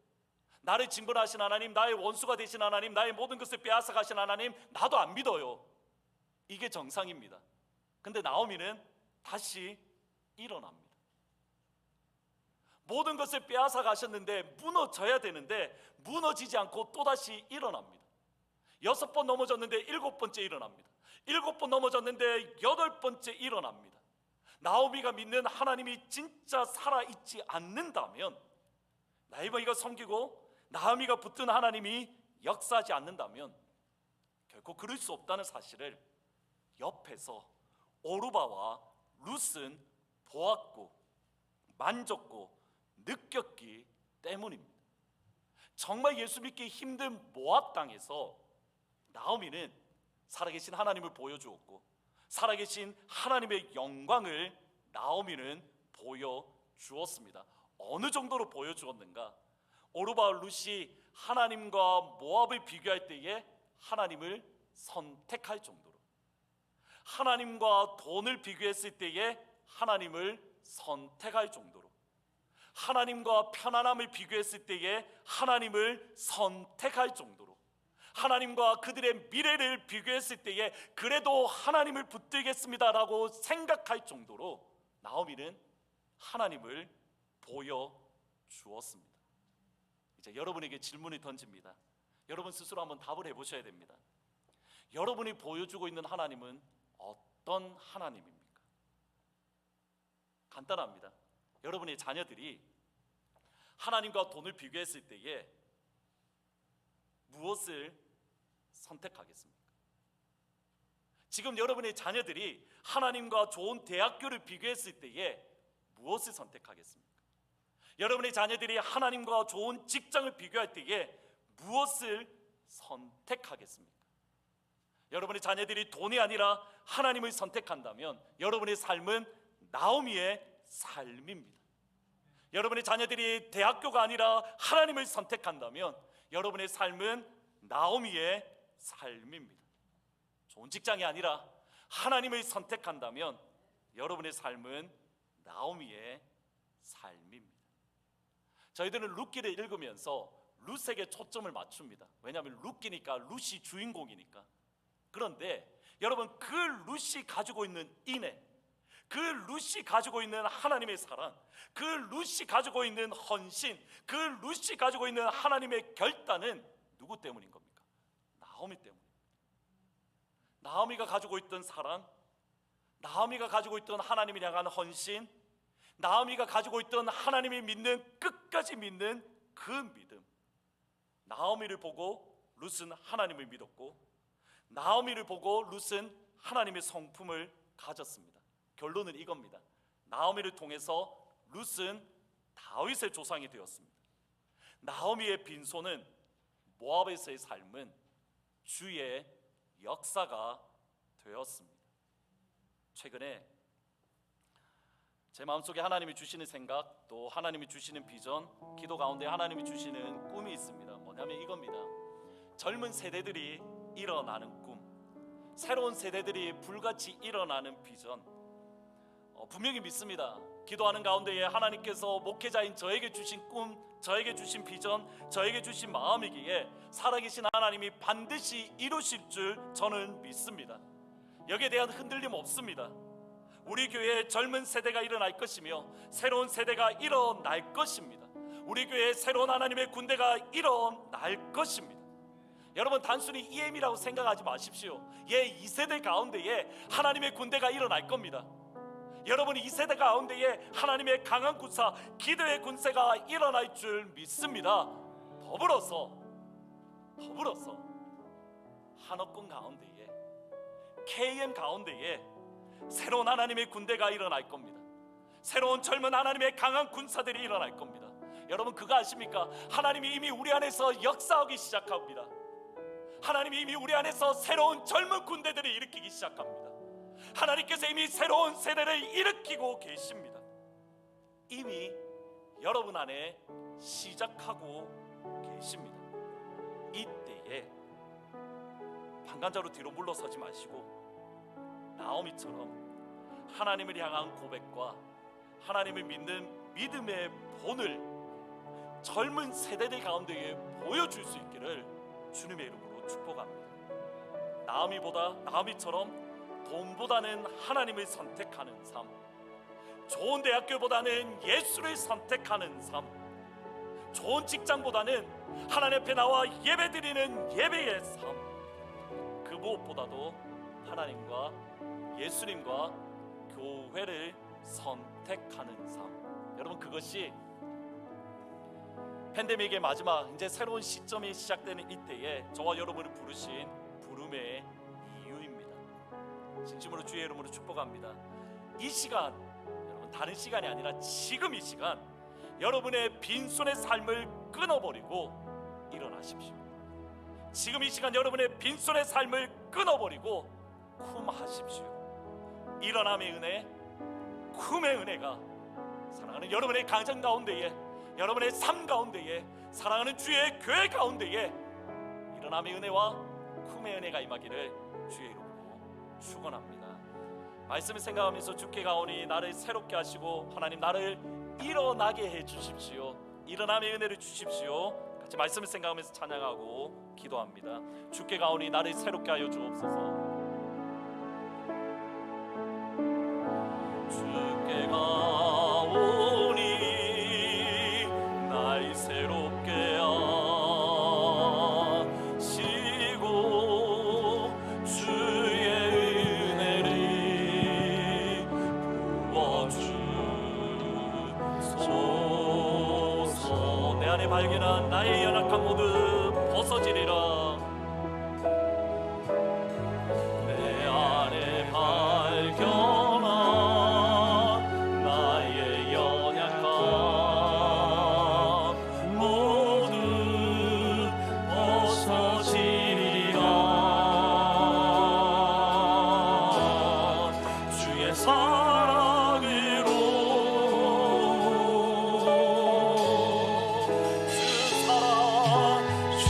나를 징벌하신 하나님, 나의 원수가 되신 하나님, 나의 모든 것을 빼앗아 가신 하나님, 나도 안 믿어요. 이게 정상입니다. 근데 나오미는 다시 일어납니다. 모든 것을 빼앗아 가셨는데 무너져야 되는데 무너지지 않고 또다시 일어납니다. 6번 넘어졌는데 7번째 일어납니다. 7번 넘어졌는데 8번째 일어납니다. 나오미가 믿는 하나님이 진짜 살아있지 않는다면, 나오미가 섬기고 나오미가 붙든 하나님이 역사하지 않는다면 결코 그럴 수 없다는 사실을 옆에서 오르바와 룻은 보았고 만졌고 느꼈기 때문입니다. 정말 예수 믿기 힘든 모압 땅에서 나오미는 살아계신 하나님을 보여주었고, 살아계신 하나님의 영광을 나오미는 보여주었습니다. 어느 정도로 보여주었는가? 오르바와 룻이 하나님과 모압을 비교할 때에 하나님을 선택할 정도로, 하나님과 돈을 비교했을 때에 하나님을 선택할 정도로, 하나님과 편안함을 비교했을 때에 하나님을 선택할 정도로, 하나님과 그들의 미래를 비교했을 때에 그래도 하나님을 붙들겠습니다라고 생각할 정도로 나오미는 하나님을 보여주었습니다. 이제 여러분에게 질문을 던집니다. 여러분 스스로 한번 답을 해보셔야 됩니다. 여러분이 보여주고 있는 하나님은 어떤 하나님입니까? 간단합니다. 여러분의 자녀들이 하나님과 돈을 비교했을 때에 무엇을 선택하겠습니까? 지금 여러분의 자녀들이 하나님과 좋은 대학교를 비교했을 때에 무엇을 선택하겠습니까? 여러분의 자녀들이 하나님과 좋은 직장을 비교할 때에 무엇을 선택하겠습니까? 여러분의 자녀들이 돈이 아니라 하나님을 선택한다면 여러분의 삶은 나오미의 삶입니다. 여러분의 자녀들이 대학교가 아니라 하나님을 선택한다면 여러분의 삶은 나오미의 삶입니다. 좋은 직장이 아니라 하나님을 선택한다면 여러분의 삶은 나오미의 삶입니다. 저희들은 룻기를 읽으면서 룻에게 초점을 맞춥니다. 왜냐하면 룻기니까, 룻이 주인공이니까. 그런데 여러분, 그 룻이 가지고 있는 인애, 그 룻이 가지고 있는 하나님의 사랑, 그 룻이 가지고 있는 헌신, 그 룻이 가지고 있는 하나님의 결단은 누구 때문인 겁니까? 나오미 때문입니다. 나오미가 가지고 있던 사랑, 나오미가 가지고 있던 하나님을 향한 헌신, 나오미가 가지고 있던 하나님을 믿는, 끝까지 믿는 그 믿음. 나오미를 보고 룻은 하나님을 믿었고, 나오미를 보고 룻은 하나님의 성품을 가졌습니다. 결론은 이겁니다. 나오미를 통해서 룻은 다윗의 조상이 되었습니다. 나오미의 빈손은 모압에서의 삶은 주의 역사가 되었습니다. 최근에 제 마음속에 하나님이 주시는 생각, 또 하나님이 주시는 비전, 기도 가운데 하나님이 주시는 꿈이 있습니다. 뭐냐면 이겁니다. 젊은 세대들이 일어나는 꿈, 새로운 세대들이 불같이 일어나는 비전, 분명히 믿습니다. 기도하는 가운데에 하나님께서 목회자인 저에게 주신 꿈, 저에게 주신 비전, 저에게 주신 마음이기에 살아계신 하나님이 반드시 이루실 줄 저는 믿습니다. 여기에 대한 흔들림 없습니다. 우리 교회에 젊은 세대가 일어날 것이며 새로운 세대가 일어날 것입니다. 우리 교회에 새로운 하나님의 군대가 일어날 것입니다. 여러분, 단순히 EM이라고 생각하지 마십시오. 이 세대 가운데에 하나님의 군대가 일어날 겁니다. 여러분, 이 세대 가운데에 하나님의 강한 군사, 기도의 군세가 일어날 줄 믿습니다. 더불어서 한옥군 가운데에, KM 가운데에 새로운 하나님의 군대가 일어날 겁니다. 새로운 젊은 하나님의 강한 군사들이 일어날 겁니다. 여러분, 그거 아십니까? 하나님이 이미 우리 안에서 역사하기 시작합니다. 하나님이 이미 우리 안에서 새로운 젊은 군대들을 일으키기 시작합니다. 하나님께서 이미 새로운 세대를 일으키고 계십니다. 이미 여러분 안에 시작하고 계십니다. 이때에 방관자로 뒤로 물러서지 마시고 나오미처럼 하나님을 향한 고백과 하나님을 믿는 믿음의 본을 젊은 세대들 가운데에 보여줄 수 있기를 주님의 이름으로 축복합니다. 나오미처럼 돈보다는 하나님을 선택하는 삶, 좋은 대학교보다는 예수를 선택하는 삶, 좋은 직장보다는 하나님 앞에 나와 예배드리는 예배의 삶, 그 무엇보다도 하나님과 예수님과 교회를 선택하는 삶. 여러분, 그것이 팬데믹의 마지막, 이제 새로운 시점이 시작되는 이때에 저와 여러분을 부르신 부름의 이유입니다. 진심으로 주의 이름으로 축복합니다. 이 시간, 여러분, 다른 시간이 아니라 지금 이 시간 여러분의 빈손의 삶을 끊어버리고 일어나십시오. 지금 이 시간 여러분의 빈손의 삶을 끊어버리고 쿰하십시오. 일어남의 은혜, 쿰의 은혜가 사랑하는 여러분의 가정 가운데에, 여러분의 삶 가운데에, 사랑하는 주의 교회 가운데에 일어남의 은혜와 쿰의 은혜가 임하기를 주의 이름으로 축원합니다. 말씀을 생각하면서 주께 가오니 나를 새롭게 하시고 하나님 나를 일어나게 해주십시오. 일어남의 은혜를 주십시오. 같이 말씀을 생각하면서 찬양하고 기도합니다. 주께 가오니 나를 새롭게 하여 주옵소서. 주께 가오니 날 새롭게 하시고 주의 은혜를 부어주소서. 내 안에 발견한 나의 연약한 모든 벗어지리라. 내 안에 발견한 나의 연약함 모두 벗어지리라. 주의 사랑으로 주 사랑 주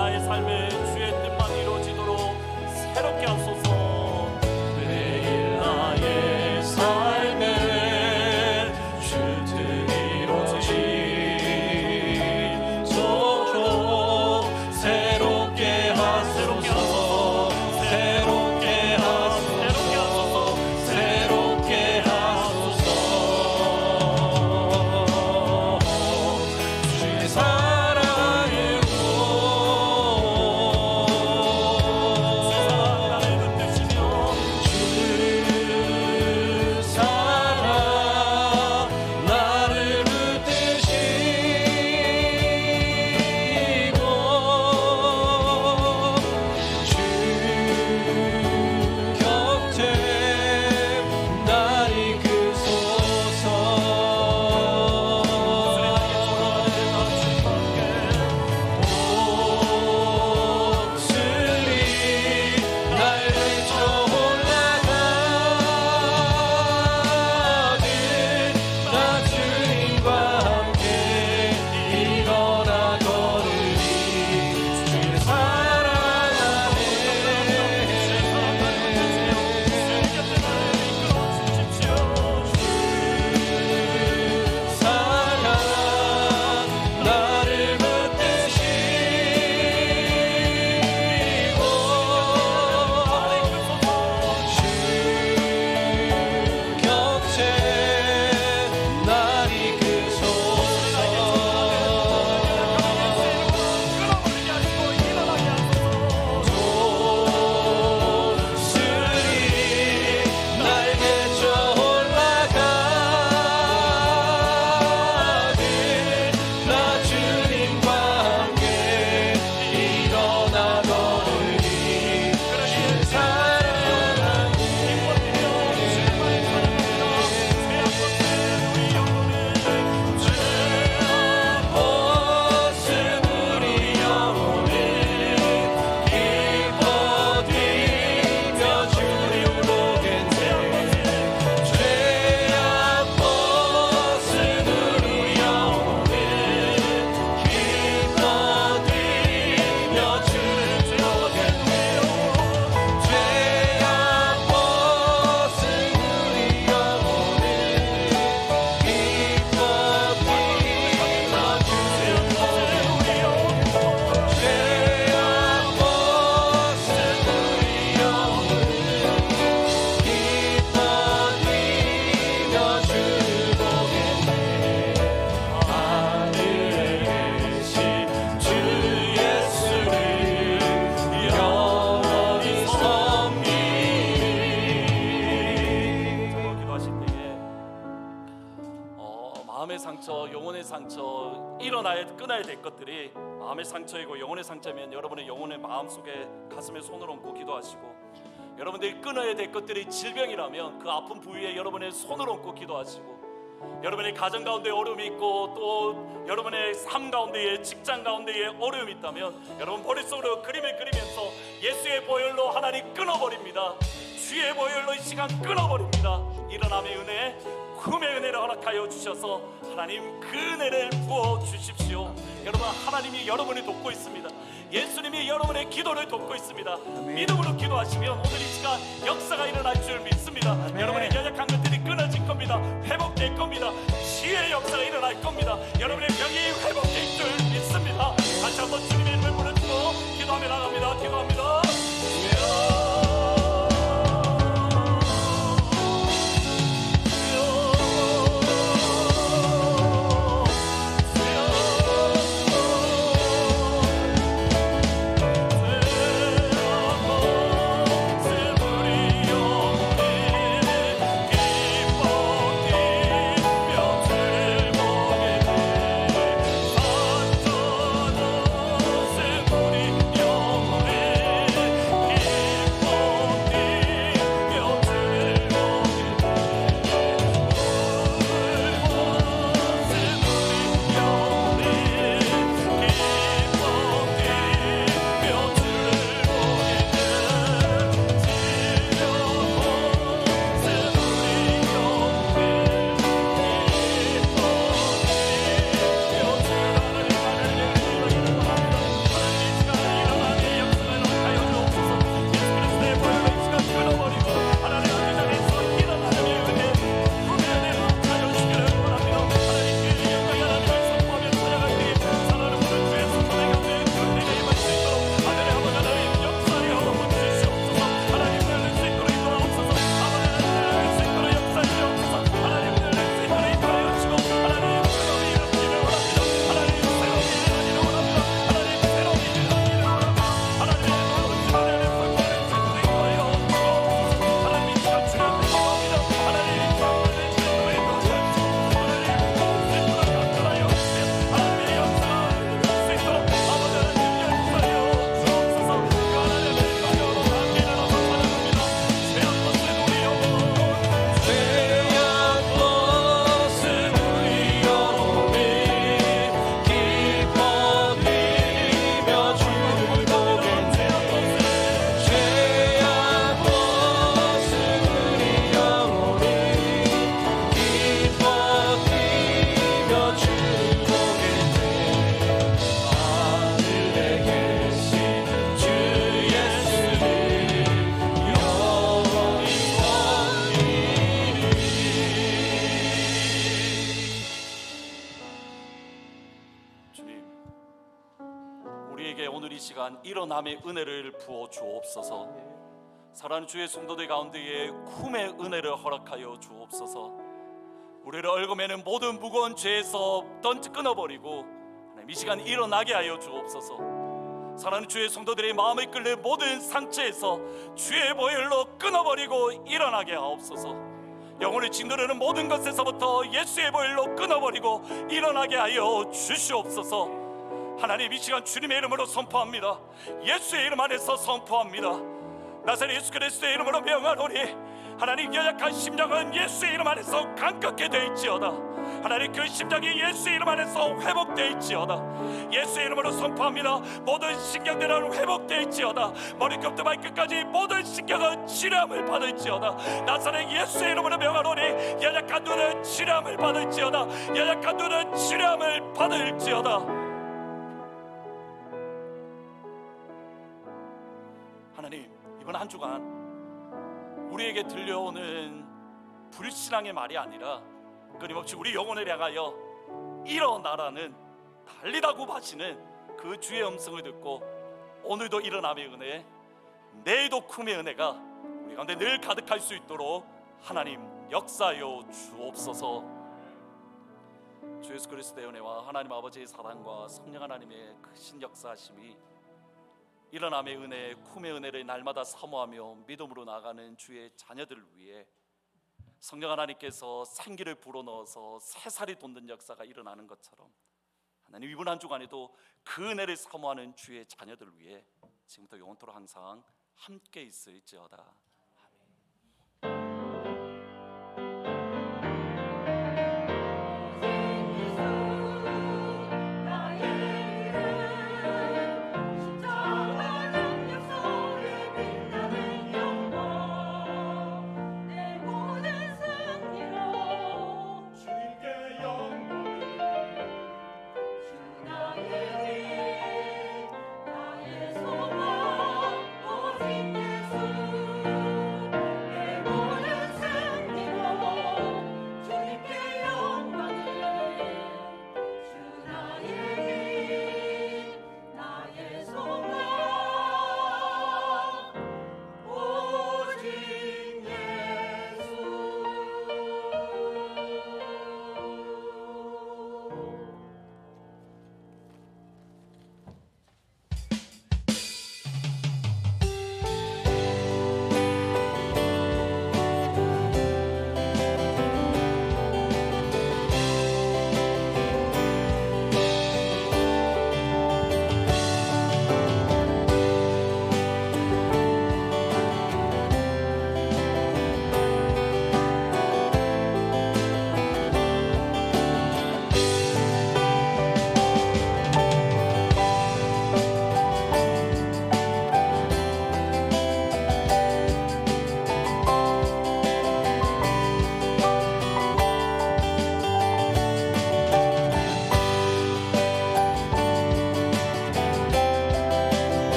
나의 삶에 주의 뜻만 이루어지도록 새롭게 하소서. 매일 나의 삶에 주 뜻 이루어지도록 새롭게 하소서. 새롭게 하소서. 새롭게 하소서. 주의 사랑의 영혼의 상처, 일어나야 끊어야 될 것들이 마음의 상처이고 영혼의 상처면 여러분의 영혼의 마음속에 가슴에 손을 얹고 기도하시고, 여러분들이 끊어야 될 것들이 질병이라면 그 아픈 부위에 여러분의 손을 얹고 기도하시고, 여러분의 가정 가운데 어려움이 있고 또 여러분의 삶 가운데에 직장 가운데에 어려움이 있다면 여러분 머릿속으로 그림을 그리면서 예수의 보혈로 하나님 끊어버립니다. 주의 보혈로 이 시간 끊어버립니다. 일어남의 은혜, 금의 은혜를 허락하여 주셔서 하나님 그 은혜를 부어주십시오. 여러분, 하나님이 여러분을 돕고 있습니다. 예수님이 여러분의 기도를 돕고 있습니다. 믿음으로 기도하시면 오늘 이 시간 역사가 일어날 줄 믿습니다. 여러분의 연약한 것들이 끊어질 겁니다. 회복될 겁니다. 지혜의 역사가 일어날 겁니다. 여러분의 병이 회복될 줄 믿습니다. 다시 한번 주님의 이름을 부르시고 기도하며 나갑니다. 기도합니다. 일어남의 은혜를 부어 주옵소서. 사랑하는 주의 성도들 가운데에 쿰의 은혜를 허락하여 주옵소서. 우리를 얽어매는 모든 무거운 죄에서 끊어버리고 이 시간 일어나게 하여 주옵소서. 사랑하는 주의 성도들의 마음을 끓는 모든 상처에서 주의 보혈로 끊어버리고 일어나게 하옵소서. 영혼을 짓누르는 모든 것에서부터 예수의 보혈로 끊어버리고 일어나게 하여 주시옵소서. 하나님, 이 시간 주님의 이름으로 선포합니다. 예수의 이름 안에서 선포합니다. 나사렛 예수 그리스도의 이름으로 명하노니 하나님, 연약한 심령은 예수의 이름 안에서 강건케 되어 있지어다. 하나님, 그 심장이 예수의 이름 안에서 회복되어 있지어다. 예수의 이름으로 선포합니다. 모든 신경들은 회복되어 있지어다. 머리끝부터 발끝까지 모든 신경은 치료함을 받을지어다. 나사렛 예수의 이름으로 명하노니 연약한 눈은 치료함을 받을지어다. 연약한 눈은 치료함을 받을지어다. 하나님, 이번 한 주간 우리에게 들려오는 불신앙의 말이 아니라 끊임없이 우리 영혼을 향하여 일어나라는 달리다고 하시는 그 주의 음성을 듣고 오늘도 일어남의 은혜, 내일도 쿰의 은혜가 우리 가운데 늘 가득할 수 있도록 하나님 역사하여 주옵소서. 주 예수 그리스도의 은혜와 하나님 아버지의 사랑과 성령 하나님의 크신 역사하심이 일어남의 은혜, 쿰의 은혜를 날마다 사모하며 믿음으로 나아가는 주의 자녀들을 위해 성령 하나님께서 생기를 불어넣어서 새살이 돋는 역사가 일어나는 것처럼 하나님, 이번 한 주간에도 그 은혜를 사모하는 주의 자녀들을 위해 지금부터 영원토록 항상 함께 있을지어다. 나의 소망 오직